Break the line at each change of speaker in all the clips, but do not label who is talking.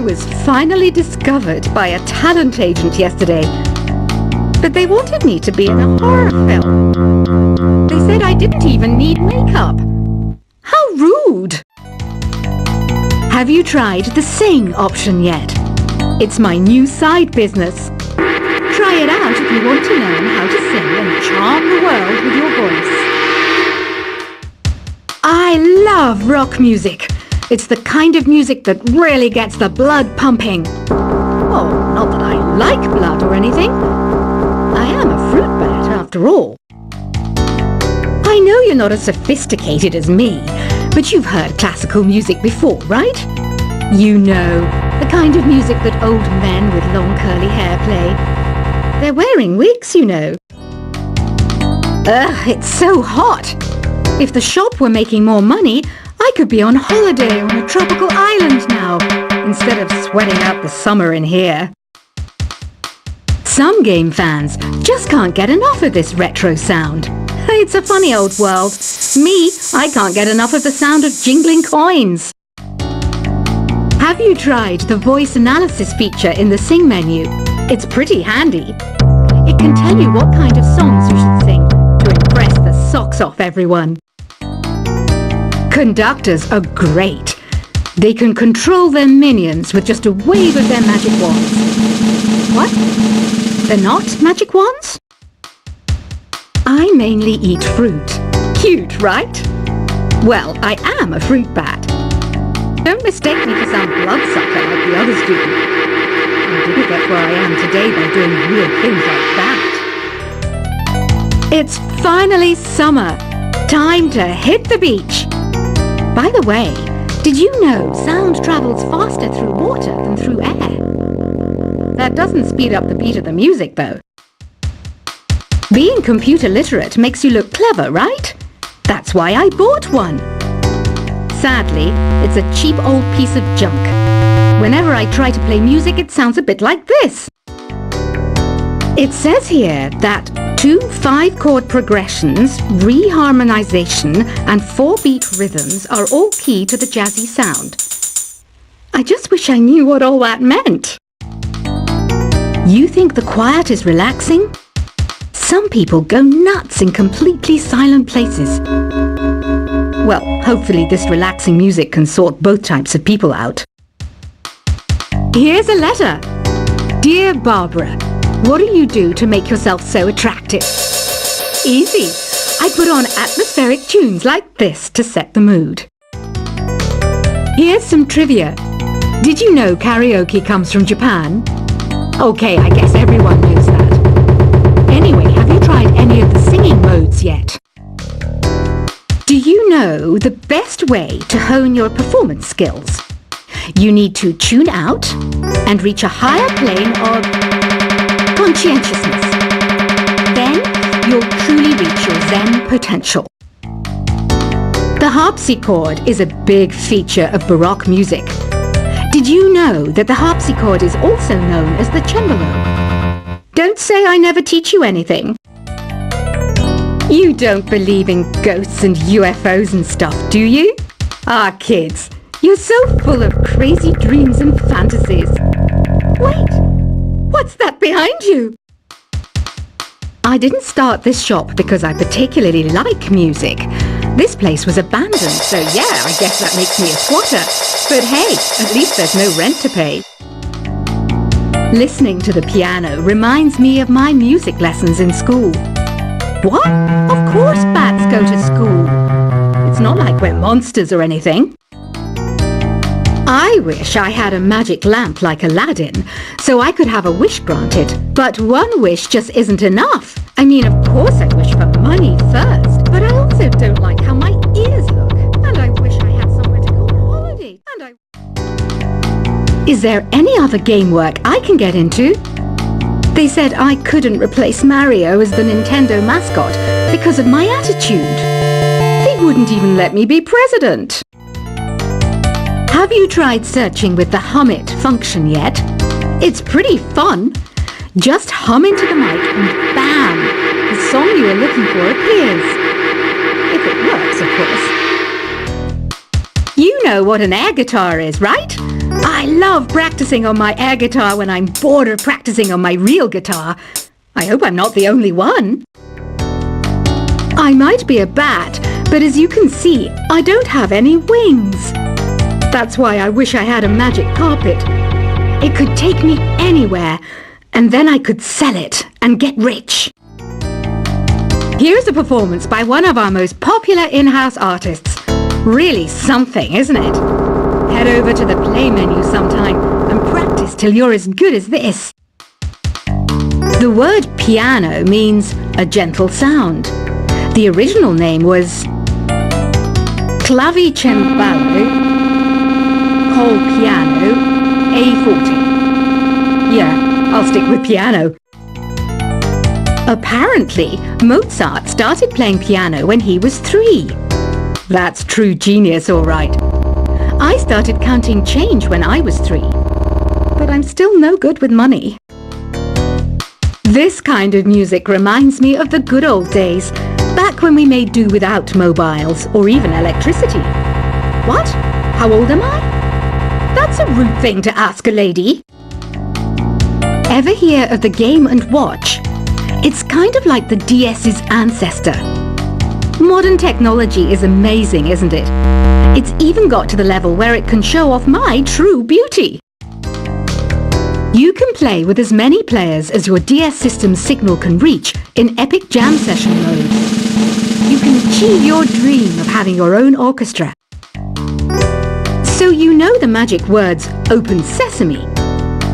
was finally discovered by a talent agent yesterday. But they wanted me to be in a horror film. They said I didn't even need makeup. How rude! Have you tried the sing option yet? It's my new side business. Try it out if you want to learn how to sing and charm the world with your voice. I love rock music. It's the kind of music that really gets the blood pumping. Oh, not that I like blood or anything. I am a fruit bat after all. I know you're not as sophisticated as me, but you've heard classical music before, right? You know, the kind of music that old men with long curly hair play. They're wearing wigs, you know. Ugh, it's so hot. If the shop were making more money, I could be on holiday on a tropical island now, instead of sweating out the summer in here. Some game fans just can't get enough of this retro sound. It's a funny old world. Me, I can't get enough of the sound of jingling coins. Have you tried the voice analysis feature in the Sing menu? It's pretty handy. It can tell you what kind of songs you should sing to impress the socks off everyone. Conductors are great. They can control their minions with just a wave of their magic wands. What? They're not magic wands? I mainly eat fruit. Cute, right? Well, I am a fruit bat. Don't mistake me for some bloodsucker like the others do. I didn't get where I am today by doing weird things like that. It's finally summer. Time to hit the beach. By the way, did you know sound travels faster through water than through air? That doesn't speed up the beat of the music, though. Being computer literate makes you look clever, right? That's why I bought one. Sadly, it's a cheap old piece of junk. Whenever I try to play music, it sounds a bit like this. It says here that 2 5-chord progressions, reharmonization, and 4-beat rhythms are all key to the jazzy sound. I just wish I knew what all that meant. You think the quiet is relaxing? Some people go nuts in completely silent places. Well, hopefully this relaxing music can sort both types of people out. Here's a letter. Dear Barbara, what do you do to make yourself so attractive? Easy. I put on atmospheric tunes like this to set the mood. Here's some trivia. Did you know karaoke comes from Japan? Okay, I guess everyone knows that. Anyway, have you tried any of the singing modes yet? Do you know the best way to hone your performance skills? You need to tune out and reach a higher plane of conscientiousness. Then you'll truly reach your Zen potential. The harpsichord is a big feature of Baroque music. Did you know that the harpsichord is also known as the cembalo? Don't say I never teach you anything. You don't believe in ghosts and UFOs and stuff, do you? Ah, kids, you're so full of crazy dreams and fantasies. Wait, what's that behind you? I didn't start this shop because I particularly like music. This place was abandoned, so yeah, I guess that makes me a squatter. But hey, at least there's no rent to pay. Listening to the piano reminds me of my music lessons in school. What? Of course bats go to school. It's not like we're monsters or anything. I wish I had a magic lamp like Aladdin, so I could have a wish granted. But one wish just isn't enough. I mean, of course I wish for money first, but I also don't like how my ears look. And I wish I had somewhere to go on holiday. Is there any other game work I can get into? They said I couldn't replace Mario as the Nintendo mascot because of my attitude. They wouldn't even let me be president. Have you tried searching with the Hum It function yet? It's pretty fun. Just hum into the mic and bam! The song you are looking for appears. If it works, of course. You know what an air guitar is, right? I love practicing on my air guitar when I'm bored of practicing on my real guitar. I hope I'm not the only one. I might be a bat, but as you can see, I don't have any wings. That's why I wish I had a magic carpet. It could take me anywhere, and then I could sell it and get rich. Here's a performance by one of our most popular in-house artists. Really something, isn't it? Head over to the play menu sometime and practice till you're as good as this. The word piano means a gentle sound. The original name was clavicembalo col piano A forte. Yeah, I'll stick with piano. Apparently, Mozart started playing piano when he was 3. That's true genius, all right. I started counting change when I was 3, but I'm still no good with money. This kind of music reminds me of the good old days, back when we made do without mobiles or even electricity. What? How old am I? That's a rude thing to ask a lady. Ever hear of the Game & Watch? It's kind of like the DS's ancestor. Modern technology is amazing, isn't it? It's even got to the level where it can show off my true beauty. You can play with as many players as your DS system's signal can reach in epic jam session mode. You can achieve your dream of having your own orchestra. So you know the magic words "Open Sesame."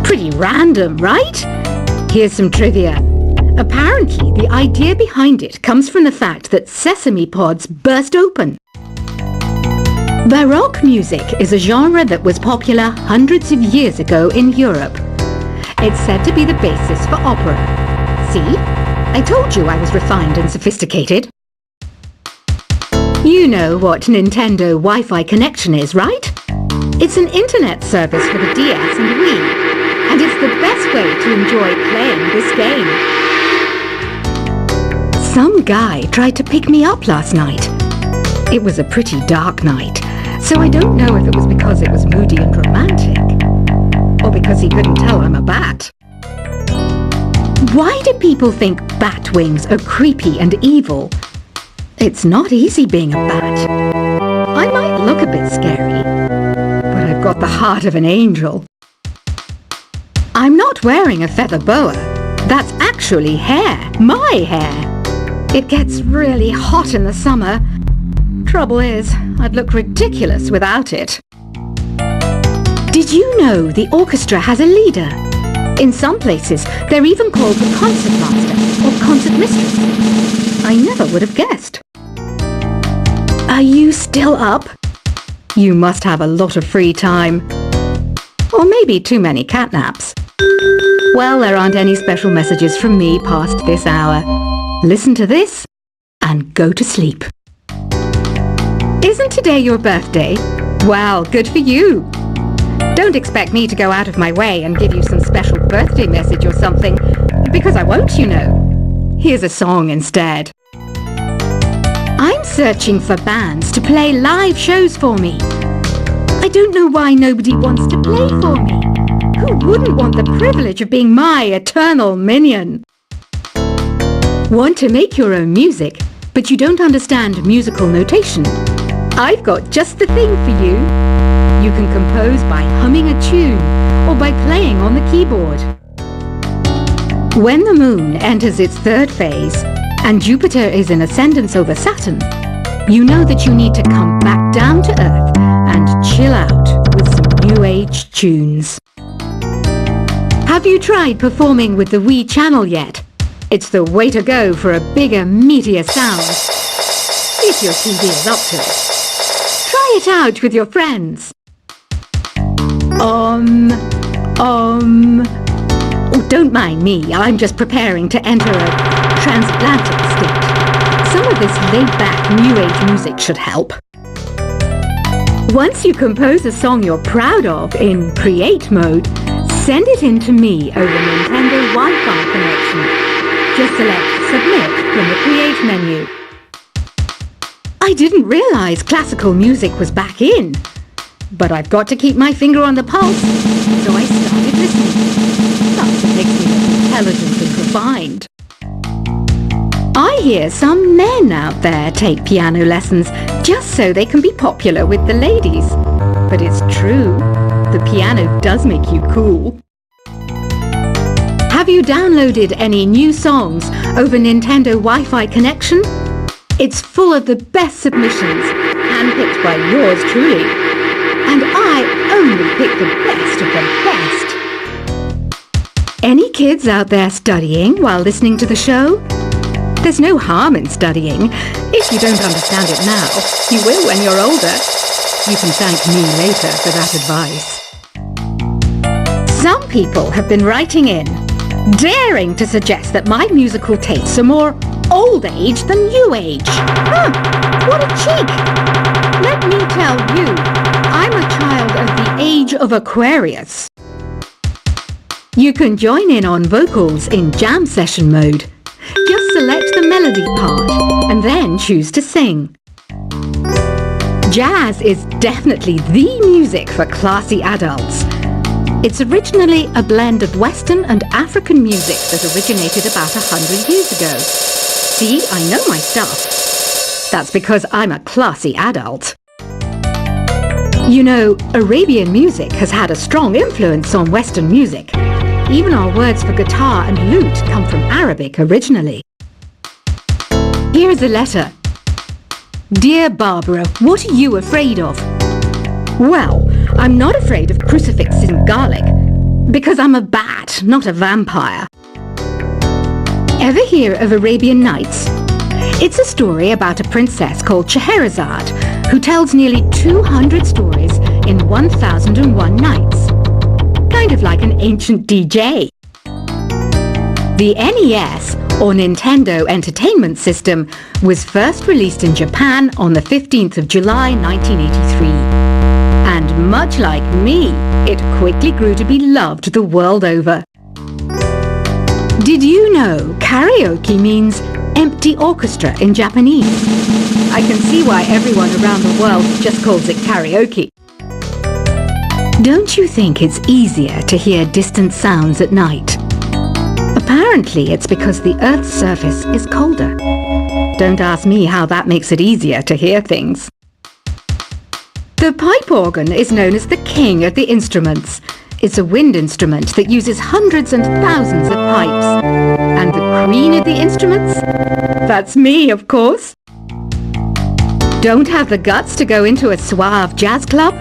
Pretty random, right? Here's some trivia. Apparently, the idea behind it comes from the fact that sesame pods burst open. Baroque music is a genre that was popular hundreds of years ago in Europe. It's said to be the basis for opera. See? I told you I was refined and sophisticated. You know what Nintendo Wi-Fi connection is, right? It's an internet service for the DS and Wii, and it's the best way to enjoy playing this game. Some guy tried to pick me up last night. It was a pretty dark night, so I don't know if it was because it was moody and romantic, or because he couldn't tell I'm a bat. Why do people think bat wings are creepy and evil? It's not easy being a bat. I might look a bit scary, but I've got the heart of an angel. I'm not wearing a feather boa. That's actually hair, my hair. It gets really hot in the summer. Trouble is, I'd look ridiculous without it. Did you know the orchestra has a leader? In some places, they're even called the concertmaster or concertmistress. I never would have guessed. Are you still up? You must have a lot of free time. Or maybe too many catnaps. Well, there aren't any special messages from me past this hour. Listen to this and go to sleep. Isn't today your birthday? Well, good for you. Don't expect me to go out of my way and give you some special birthday message or something, because I won't, you know. Here's a song instead. I'm searching for bands to play live shows for me. I don't know why nobody wants to play for me. Who wouldn't want the privilege of being my eternal minion? Want to make your own music, but you don't understand musical notation? I've got just the thing for you. You can compose by humming a tune or by playing on the keyboard. When the moon enters its third phase and Jupiter is in ascendance over Saturn, you know that you need to come back down to Earth and chill out with some new age tunes. Have you tried performing with the Wii channel yet? It's the way to go for a bigger, meatier sound. If your TV is up to it. Try it out with your friends. Oh, don't mind me. I'm just preparing to enter a transatlantic state. Some of this laid-back, new-age music should help. Once you compose a song you're proud of in Create mode, send it in to me over Nintendo Wi-Fi connection. Just select Submit from the Create menu. I didn't realize classical music was back in. But I've got to keep my finger on the pulse, so I started listening. That's what makes me look intelligent and refined. I hear some men out there take piano lessons just so they can be popular with the ladies. But it's true, the piano does make you cool. Have you downloaded any new songs over Nintendo Wi-Fi connection? It's full of the best submissions, handpicked by yours truly. And I only pick the best of the best. Any kids out there studying while listening to the show? There's no harm in studying. If you don't understand it now, you will when you're older. You can thank me later for that advice. Some people have been writing in, daring to suggest that my musical tastes are more old age than new age. What a cheek! Let me tell you, I'm a child of the age of Aquarius. You can join in on vocals in jam session mode. Just select the melody part and then choose to sing. Jazz is definitely the music for classy adults. It's originally a blend of Western and African music that originated about 100 years ago. See, I know my stuff. That's because I'm a classy adult. You know, Arabian music has had a strong influence on Western music. Even our words for guitar and lute come from Arabic originally. Here's a letter. Dear Barbara, what are you afraid of? Well, I'm not afraid of crucifixes and garlic, because I'm a bat, not a vampire. Ever hear of Arabian Nights? It's a story about a princess called Scheherazade, who tells nearly 200 stories in 1001 nights. Kind of like an ancient DJ. The NES, or Nintendo Entertainment System, was first released in Japan on the 15th of July 1983. And much like me, it quickly grew to be loved the world over. Did you know karaoke means empty orchestra in Japanese? I can see why everyone around the world just calls it karaoke. Don't you think it's easier to hear distant sounds at night? Apparently it's because the Earth's surface is colder. Don't ask me how that makes it easier to hear things. The pipe organ is known as the king of the instruments. It's a wind instrument that uses hundreds and thousands of pipes. And the queen of the instruments? That's me, of course. Don't have the guts to go into a suave jazz club?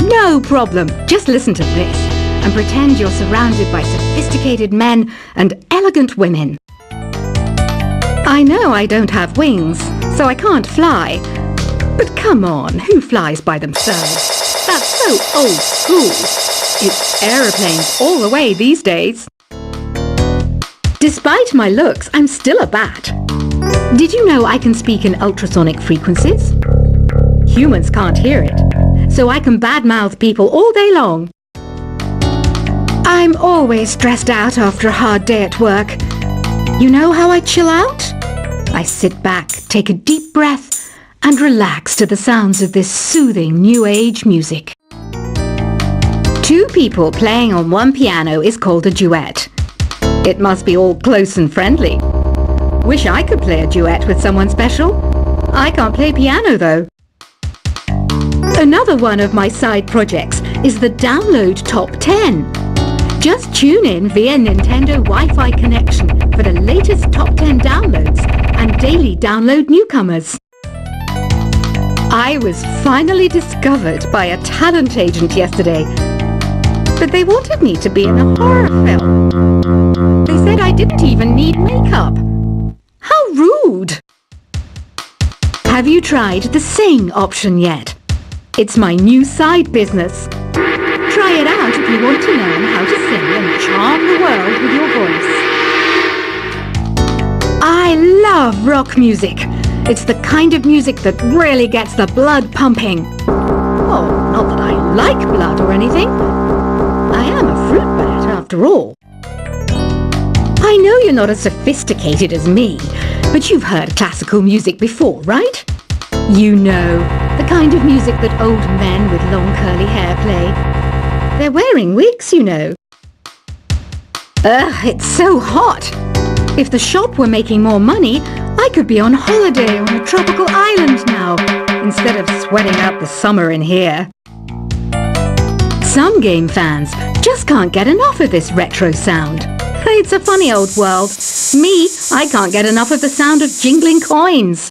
No problem. Just listen to this and pretend you're surrounded by sophisticated men and elegant women. I know I don't have wings, so I can't fly. But come on, who flies by themselves? That's so old school. It's aeroplanes all the way these days. Despite my looks, I'm still a bat. Did you know I can speak in ultrasonic frequencies? Humans can't hear it, so I can badmouth people all day long. I'm always stressed out after a hard day at work. You know how I chill out? I sit back, take a deep breath, and relax to the sounds of this soothing new age music. Two people playing on one piano is called a duet. It must be all close and friendly. Wish I could play a duet with someone special. I can't play piano though. Another one of my side projects is the Download Top 10. Just tune in via Nintendo Wi-Fi connection for the latest top 10 downloads and daily download newcomers. I was finally discovered by a talent agent yesterday, but they wanted me to be in a horror film. They said I didn't even need makeup. How rude! Have you tried the Sing option yet? It's my new side business. Try it out if you want to learn how to sing and charm the world with your voice. I love rock music. It's the kind of music that really gets the blood pumping. Oh, not that I like blood or anything. I am a fruit bat after all. I know you're not as sophisticated as me, but you've heard classical music before, right? You know, the kind of music that old men with long curly hair play. They're wearing wigs, you know. Ugh, it's so hot. If the shop were making more money, I could be on holiday on a tropical island now, instead of sweating out the summer in here. Some game fans just can't get enough of this retro sound. It's a funny old world. Me, I can't get enough of the sound of jingling coins.